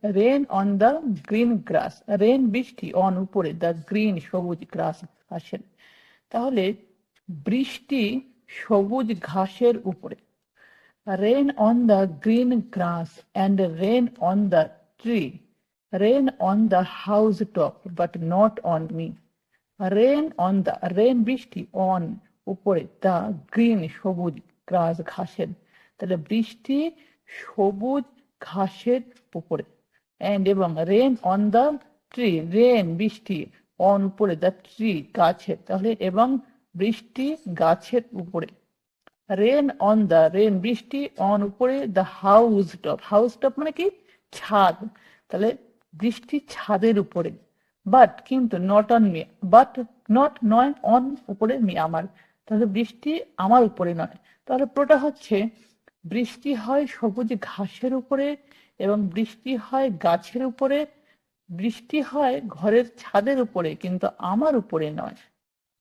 Rain on the green grass, rain বৃষ্টি, on উপরে, the green সবুজ, গ্রাস ঘাসের। তাহলে বৃষ্টি সবুজ ঘাসের উপরে। Rain on the green grass and rain on the tree, rain on the house top but not on me. Rain on the, rain বৃষ্টি, অন উপরে, দ্য গ্রিন সবুজ, গ্রাস ঘাসের। তাহলে বৃষ্টি সবুজ ঘাসের উপরে, এন্ড এবং rain on the tree, rain বৃষ্টি, অন উপরে, দ্য ট্রি গাছের। তাহলে এবং বৃষ্টি গাছের উপরে। রেন অন দ্য, রেন বৃষ্টি, অন উপরে, the house top, house top মানে কি, ছাদ। তাহলে বৃষ্টি ছাদের উপরে। বাট কিন্তু, not on me, but not নয়, অন উপরে, মি আমার। তাহলে বৃষ্টি আমার উপরে নয়। তাহলে পুরোটা হচ্ছে বৃষ্টি হয় সবুজ ঘাসের উপরে, এবং বৃষ্টি হয় গাছের উপরে, বৃষ্টি হয় ঘরের ছাদের উপরে, কিন্তু আমার উপরে নয়।